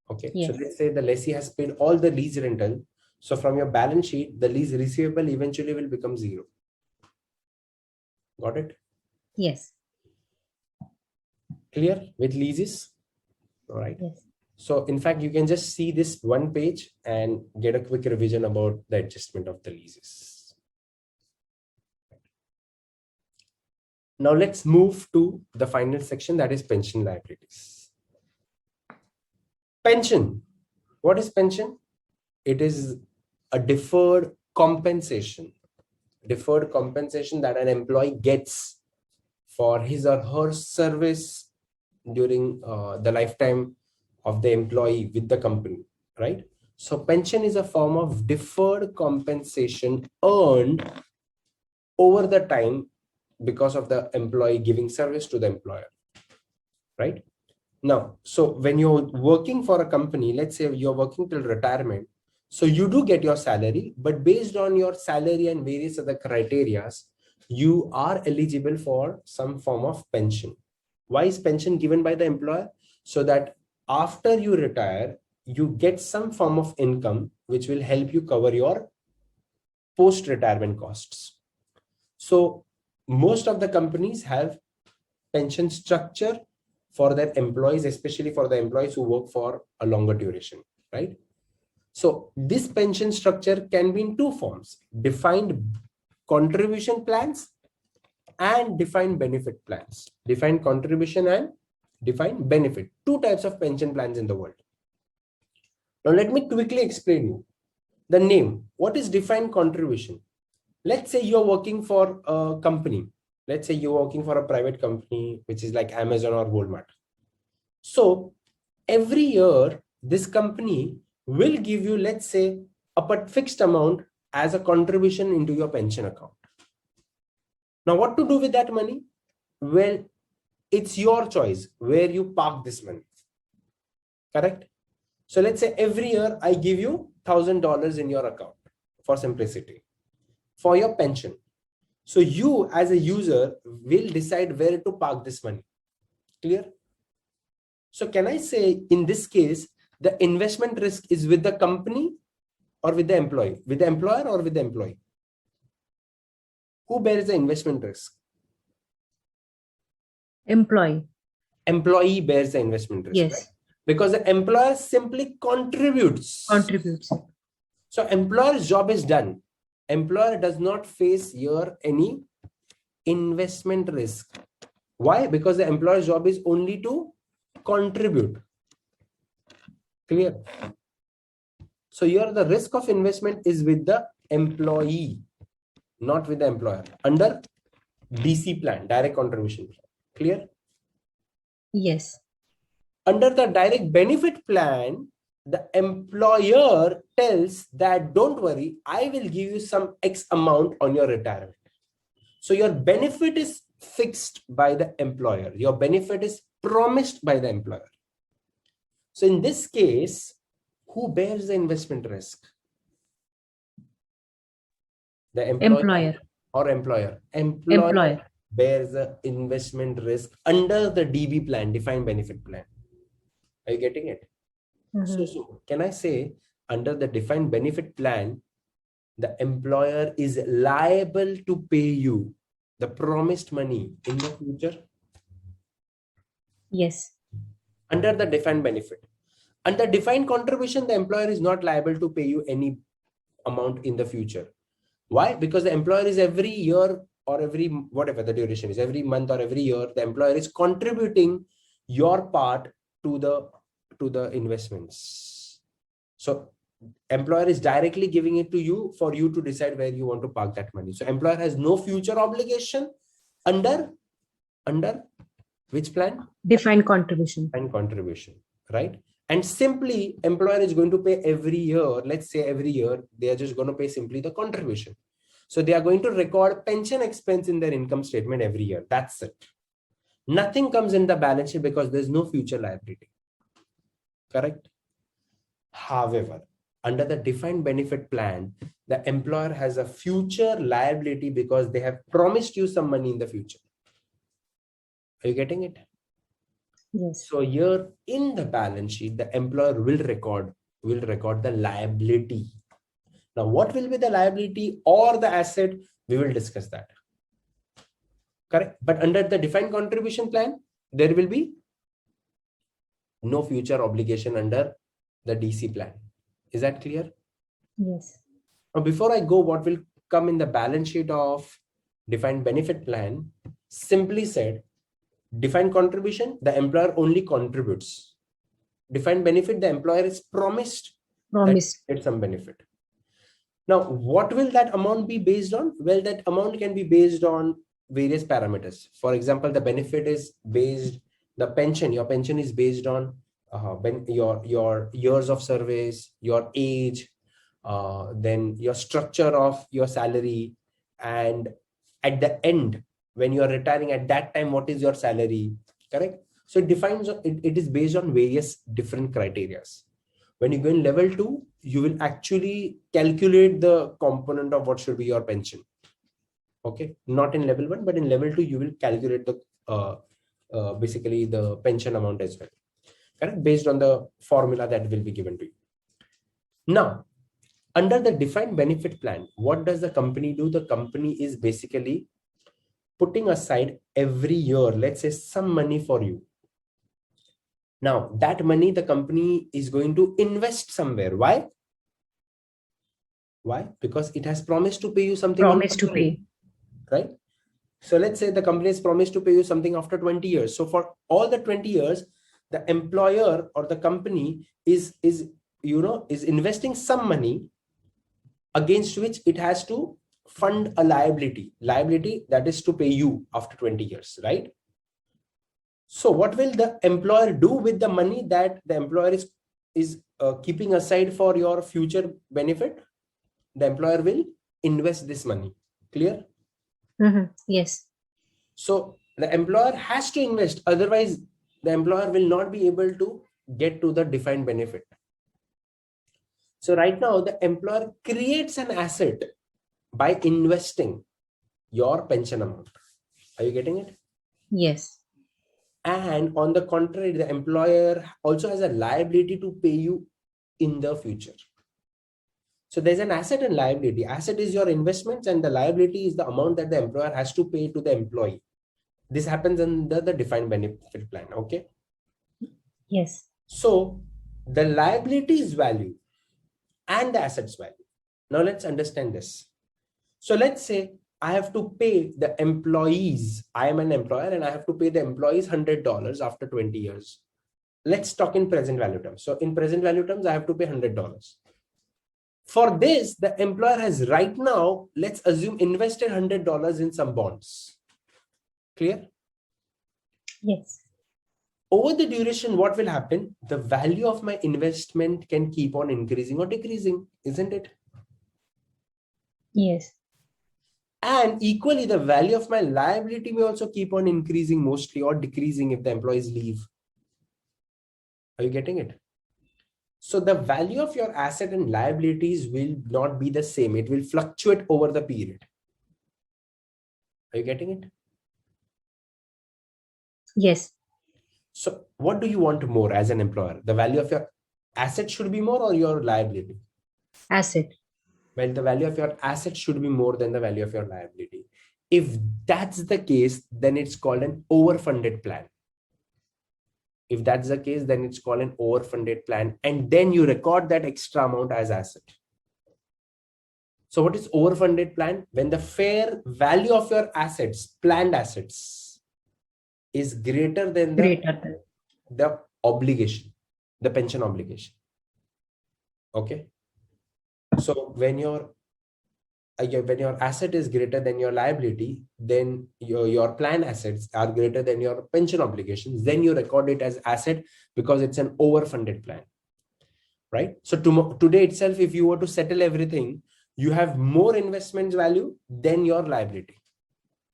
Okay, yes. So let's say the lessee has paid all the lease rental. So from your balance sheet, the lease receivable eventually will become zero. Got it? Yes. Clear with leases? All right. Yes. So in fact, you can just see this one page and get a quick revision about the adjustment of the leases. Now let's move to the final section, that is pension liabilities. Pension. What is pension? It is a deferred compensation. Deferred compensation that an employee gets for his or her service during the lifetime of the employee with the company, right? So pension is a form of deferred compensation earned over the time because of the employee giving service to the employer, right? Now, so when you're working for a company, let's say you're working till retirement, so you do get your salary, but based on your salary and various other criteria, you are eligible for some form of pension. Why is pension given by the employer? So that after you retire, you get some form of income which will help you cover your post-retirement costs. So most of the companies have pension structure for their employees, especially for the employees who work for a longer duration, right? So this pension structure can be in two forms: defined contribution plans and defined benefit plans. Defined contribution and defined benefit. Two types of pension plans in the world. Now let me quickly explain you. The name. What is defined contribution? Let's say you're working for a company. Let's say you're working for a private company, which is like Amazon or Walmart. So every year, this company will give you, let's say, a fixed amount as a contribution into your pension account. Now, what to do with that money? Well, it's your choice where you park this money. Correct? So let's say every year I give you $1,000 in your account for simplicity for your pension. So you as a user will decide where to park this money. Clear? So can I say in this case, the investment risk is with the company or with the employee? With the employer or with the employee? Who bears the investment risk? Employee. Employee bears the investment risk. Yes. Right? Because the employer simply contributes. Contributes. So employer's job is done. Employer does not face here any investment risk. Why? Because the employer's job is only to contribute. Clear? So here the risk of investment is with the employee, not with the employer, under DC plan, direct contribution plan. Clear? Yes. Under the direct benefit plan, the employer tells that don't worry, I will give you some X amount on your retirement. So your benefit is fixed by the employer. Your benefit is promised by the employer. So in this case, who bears the investment risk? The employer or employer? Employer bears the investment risk under the DB plan, defined benefit plan. Are you getting it? So can I say under the defined benefit plan, the employer is liable to pay you the promised money in the future? Yes. Under the defined benefit. Under defined contribution, the employer is not liable to pay you any amount in the future. Why? Because the employer is every year or every, whatever the duration is, every month or every year, the employer is contributing your part to the investments. So employer is directly giving it to you for you to decide where you want to park that money. So employer has no future obligation under which plan? Defined contribution. And contribution, right? And simply employer is going to pay every year. Let's say every year they are just going to pay simply the contribution. So they are going to record pension expense in their income statement every year. That's it. Nothing comes in the balance sheet because there's no future liability. Correct? However, under the defined benefit plan, the employer has a future liability because they have promised you some money in the future. Are you getting it? Yes. So here in the balance sheet, the employer will record the liability. Now, what will be the liability or the asset? We will discuss that. Correct. But under the defined contribution plan, there will be no future obligation under the DC plan. Is that clear? Yes. Now, before I go, what will come in the balance sheet of defined benefit plan? Simply said, defined contribution, the employer only contributes. Defined benefit, the employer is promised that get some benefit. Now, what will that amount be based on? Well, that amount can be based on various parameters. For example, the benefit is based, the pension, your pension is based on your years of service, your age, then your structure of your salary, and at the end, when you are retiring at that time, what is your salary? Correct? So it defines, it is based on various different criteria. When you go in level 2, you will actually calculate the component of what should be your pension. Okay, not in level 1, but in level 2, you will calculate the basically the pension amount as well. Correct? Based on the formula that will be given to you. Now, under the defined benefit plan, what does the company do? The company is basically putting aside every year, let's say, some money for you. Now, that money the company is going to invest somewhere. Why? Why? Because it has promised to pay you something. Promised to pay. Right? So let's say the company has promised to pay you something after 20 years. So for all the 20 years, the employer or the company is investing some money against which it has to fund a liability that is to pay you after 20 years, right? So what will the employer do with the money that the employer is keeping aside for your future benefit? The employer will invest this money. Clear? Yes. So the employer has to invest, otherwise the employer will not be able to get to the defined benefit. So right now the employer creates an asset by investing your pension amount. Are you getting it? Yes. And on the contrary, the employer also has a liability to pay you in the future. So there's an asset and liability. Asset is your investments and the liability is the amount that the employer has to pay to the employee. This happens under the defined benefit plan. Okay. Yes. So the liabilities value and the assets value. Now let's understand this. So let's say I have to pay the employees. I am an employer and I have to pay the employees $100 after 20 years. Let's talk in present value terms. So in present value terms, I have to pay $100. For this, the employer has right now, let's assume, invested $100 in some bonds. Clear? Yes. Over the duration, what will happen? The value of my investment can keep on increasing or decreasing, isn't it? Yes. And equally, the value of my liability may also keep on increasing mostly or decreasing if the employees leave. Are you getting it? So the value of your asset and liabilities will not be the same. It will fluctuate over the period. Are you getting it? Yes. So what do you want more as an employer? The value of your asset should be more or your liability? Asset. Well, the value of your asset should be more than the value of your liability. If that's the case, then it's called an overfunded plan. If that's the case, then it's called an overfunded plan. And then you record that extra amount as asset. So what is overfunded plan? When the fair value of your assets, planned assets, is greater than the obligation, the pension obligation. Okay. So when your asset is greater than your liability, then your plan assets are greater than your pension obligations, then you record it as asset because it's an overfunded plan, right? So today itself, if you were to settle everything, you have more investment value than your liability.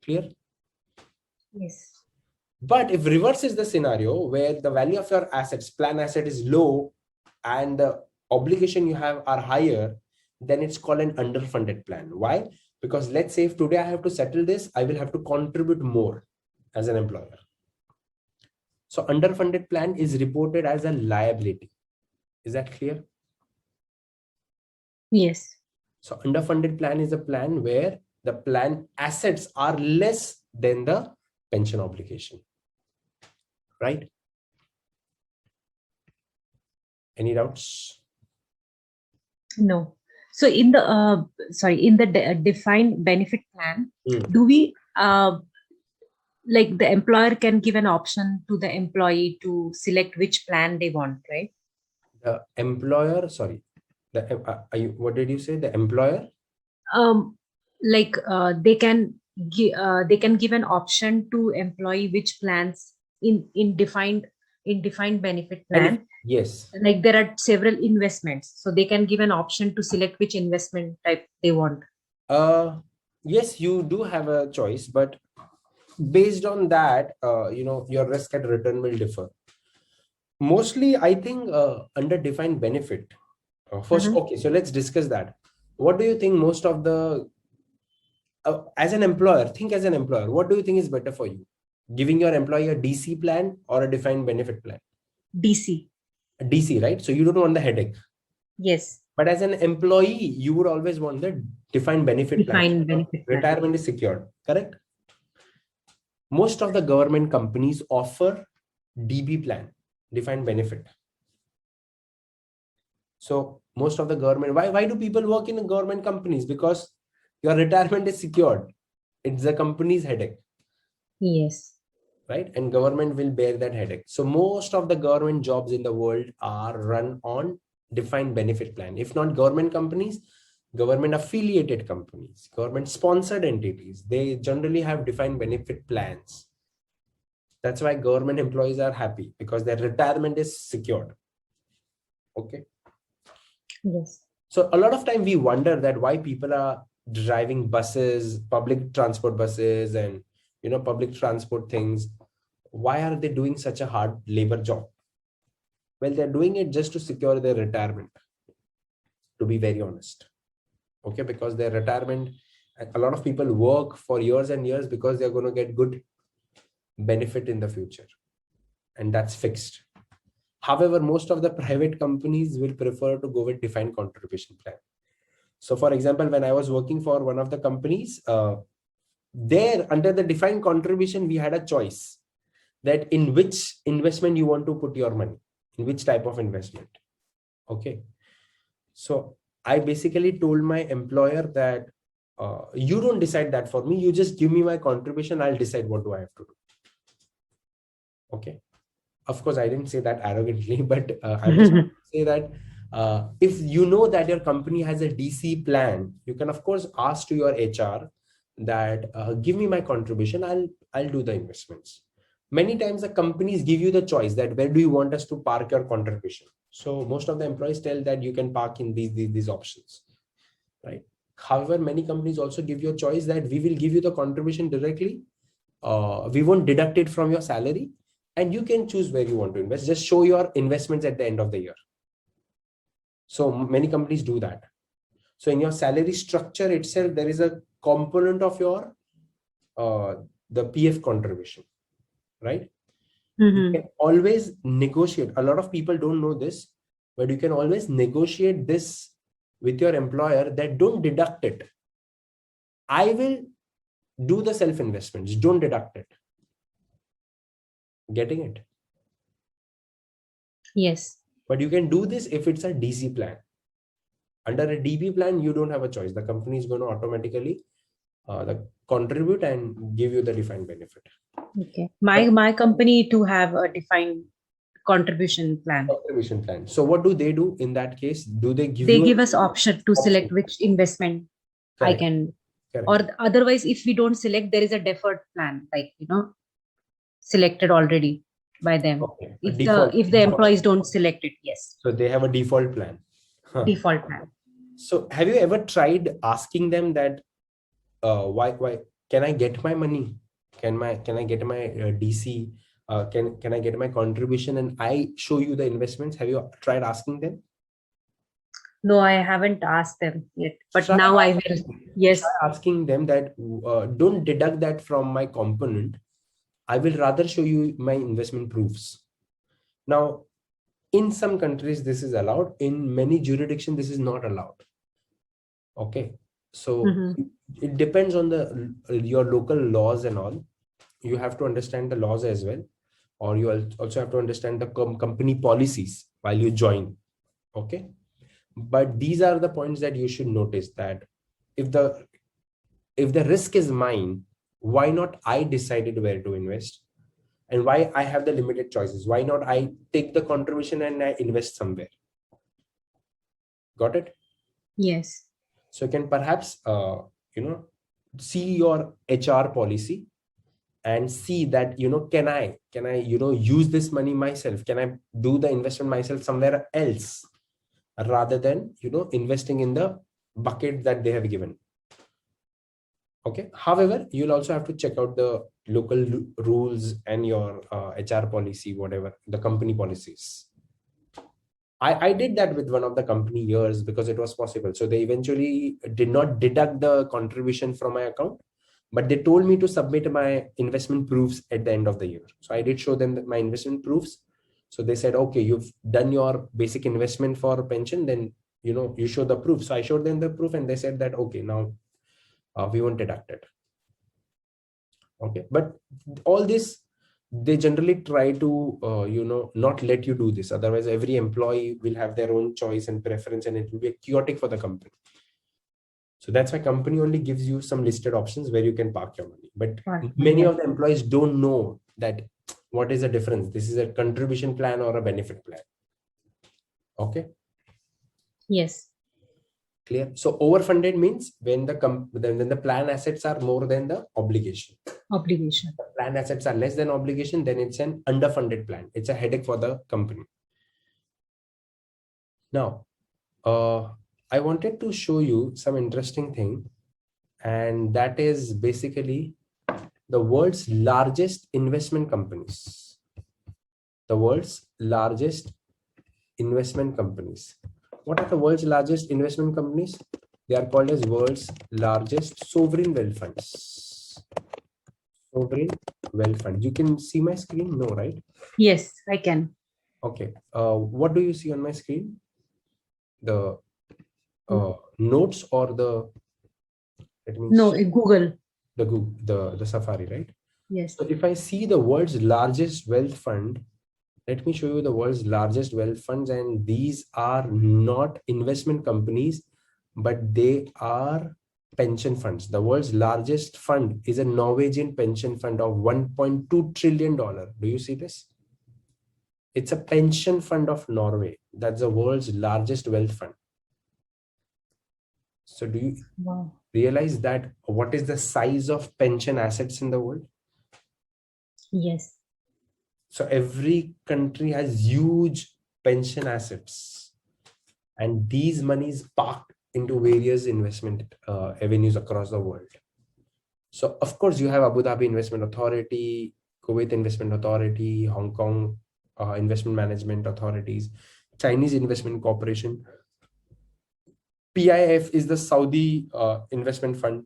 Clear? Yes. But if reverse is the scenario where the value of your assets, plan asset, is low and the obligation you have are higher, then it's called an underfunded plan. Why? Because let's say if today I have to settle this, I will have to contribute more as an employer. So underfunded plan is reported as a liability. Is that clear? Yes. So underfunded plan is a plan where the plan assets are less than the pension obligation, right? Any doubts? No. So in the defined benefit plan, do we like the employer can give an option to the employee to select which plan they want, right? The employer, sorry, what did you say? The employer? Like they can give an option to employee which plans in defined benefit plan. Yes. Like there are several investments, so they can give an option to select which investment type they want. Yes, you do have a choice, but based on that, your risk and return will differ. Mostly, I think under defined benefit. First, okay, so let's discuss that. What do you think most of the, as an employer, what do you think is better for you? Giving your employee a DC plan or a defined benefit plan? DC. A DC, right? So you don't want the headache. Yes. But as an employee, you would always want the defined benefit plan. Retirement is secured, correct? Most of the government companies offer DB plan, defined benefit. So most of the government, why do people work in government companies? Because your retirement is secured. It's the company's headache. Yes. Right? And government will bear that headache. So most of the government jobs in the world are run on defined benefit plan. If not government companies, government affiliated companies, government sponsored entities, they generally have defined benefit plans. That's why government employees are happy, because their retirement is secured. Okay. Yes. So a lot of time we wonder that why people are driving buses, public transport buses, and public transport things. Why are they doing such a hard labor job? Well, they're doing it just to secure their retirement, to be very honest. Okay, because their retirement, a lot of people work for years and years because they're going to get good benefit in the future, and that's fixed. However, most of the private companies will prefer to go with defined contribution plan. So for example, when I was working for one of the companies, there under the defined contribution, we had a choice that in which investment you want to put your money. in which type of investment. Okay. So I basically told my employer that you don't decide that for me. You just give me my contribution. I'll decide what do I have to do. Okay. Of course, I didn't say that arrogantly, but I'm just trying to say that if you know that your company has a DC plan, you can of course ask to your HR that give me my contribution. I'll do the investments. Many times the companies give you the choice that where do you want us to park your contribution. So most of the employees tell that you can park in these options, right? However, many companies also give you a choice that we will give you the contribution directly. We won't deduct it from your salary, and you can choose where you want to invest. Just show your investments at the end of the year. So many companies do that. So in your salary structure itself, there is a component of your the PF contribution, right? You can always negotiate. A lot of people don't know this, but you can always negotiate this with your employer that don't deduct it. I will do the self investments, don't deduct it. Getting it? Yes. But you can do this if it's a DC plan. Under a DB plan, you don't have a choice. The company is going to automatically contribute and give you the defined benefit. Okay. My company to have a defined contribution plan. Contribution plan. So what do they do in that case? Do they give They you give us option to select option? which investment I Correct. can, Correct. or otherwise, if we don't select, there is a deferred plan, like, selected already by them. Okay. A If default. the employees don't select it, yes, So they have a default plan. Huh. default plan. So have you ever tried asking them that why can I get my money? Can I get my DC? Can I get my contribution and I show you the investments? Have you tried asking them? No, I haven't asked them yet, but Try now I will. asking- Yes. Try asking them that don't deduct that from my component. I will rather show you my investment proofs. Now, in some countries, this is allowed. In many jurisdictions, this is not allowed. Okay. So it depends on your local laws and all. You have to understand the laws as well, or you also have to understand the company policies while you join. Okay. But these are the points that you should notice, that if the risk is mine, why not I decided where to invest, and why I have the limited choices? Why not I take the contribution and I invest somewhere? Got it? Yes. So you can perhaps see your HR policy and see that can I use this money myself? Can I do the investment myself somewhere else rather than investing in the bucket that they have given? Okay. However, you'll also have to check out the local rules and your HR policy, whatever the company policies. I did that with one of the company years because it was possible. So they eventually did not deduct the contribution from my account, but they told me to submit my investment proofs at the end of the year. So I did show them my investment proofs. So they said, okay, you've done your basic investment for pension, then you show the proof. So I showed them the proof and they said that, okay, now we won't deduct it. Okay. But all this, they generally try to not let you do this. Otherwise, every employee will have their own choice and preference, and it will be chaotic for the company. So that's why company only gives you some listed options where you can park your money. But many of the employees don't know that what is the difference. This is a contribution plan or a benefit plan. Okay. Yes. Clear. So overfunded means when the plan assets are more than the obligation. Obligation. The plan assets are less than obligation, then it's an underfunded plan. It's a headache for the company. Now, I wanted to show you some interesting thing, and that is basically the world's largest investment companies. The world's largest investment companies. What are the world's largest investment companies? They are called as world's largest sovereign wealth funds. Sovereign wealth fund. You can see my screen? No, right? Yes, I can. Okay. What do you see on my screen? The notes or the Google. The Safari, right? Yes. So if I see the world's largest wealth fund, let me show you the world's largest wealth funds, and these are not investment companies, but they are pension funds. The world's largest fund is a Norwegian pension fund of $1.2 trillion. Do you see this? It's a pension fund of Norway. That's the world's largest wealth fund. So do you realize that what is the size of pension assets in the world? Yes. So every country has huge pension assets, and these monies parked into various investment avenues across the world. So of course you have Abu Dhabi Investment Authority, Kuwait Investment Authority, Hong Kong Investment Management Authorities, Chinese Investment Corporation. PIF is the Saudi investment fund,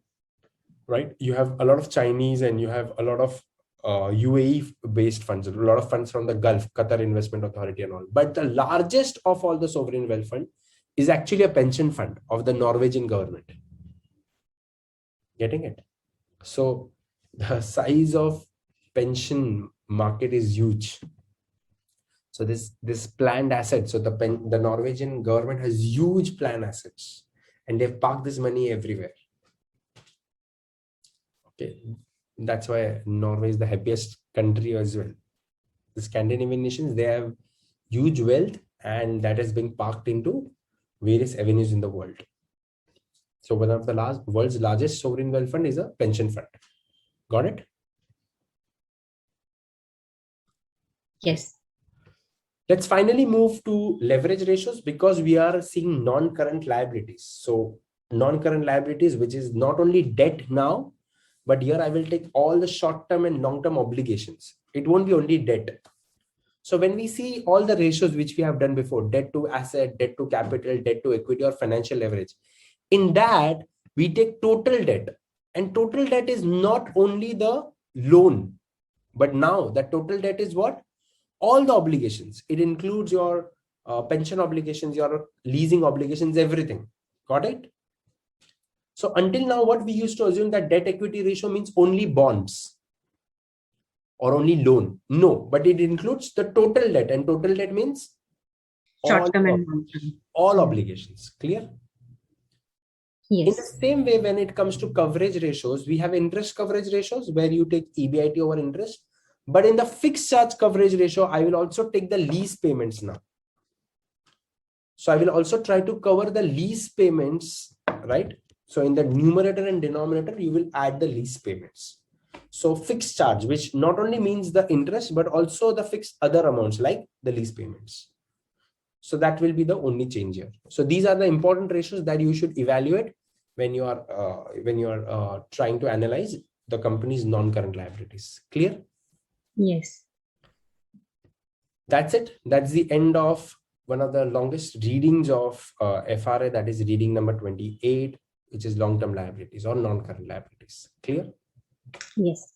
right? You have a lot of Chinese and you have a lot of UAE based funds, a lot of funds from the Gulf, Qatar Investment Authority and all. But the largest of all the sovereign wealth fund is actually a pension fund of the Norwegian government. Getting it? So the size of pension market is huge. So this planned asset, so the Norwegian government has huge planned assets, and they've parked this money everywhere. Okay, that's why Norway is the happiest country as well. The Scandinavian nations, they have huge wealth, and that has been parked into various avenues in the world. So one of the world's largest sovereign wealth fund is a pension fund. Got it? Yes. Let's finally move to leverage ratios, because we are seeing non-current liabilities. So non-current liabilities, which is not only debt now, but here I will take all the short-term and long-term obligations. It won't be only debt. So when we see all the ratios which we have done before, debt to asset, debt to capital, debt to equity, or financial leverage, in that we take total debt. And total debt is not only the loan, but now the total debt is what? All the obligations. It includes your pension obligations, your leasing obligations, everything. Got it? So until now, what we used to assume that debt equity ratio means only bonds or only loan. No, but it includes the total debt, and total debt means Short-term and long-term. all obligations. Clear? Yes. In the same way, when it comes to coverage ratios, we have interest coverage ratios where you take EBIT over interest. But in the fixed charge coverage ratio, I will also take the lease payments now. So I will also try to cover the lease payments, right? So in the numerator and denominator, you will add the lease payments. So fixed charge, which not only means the interest, but also the fixed other amounts like the lease payments. So that will be the only change here. So these are the important ratios that you should evaluate when you are trying to analyze the company's non-current liabilities. Clear? Yes. That's it. That's the end of one of the longest readings of FRA, that is reading number 28, which is long-term liabilities or non-current liabilities. Clear? Yes.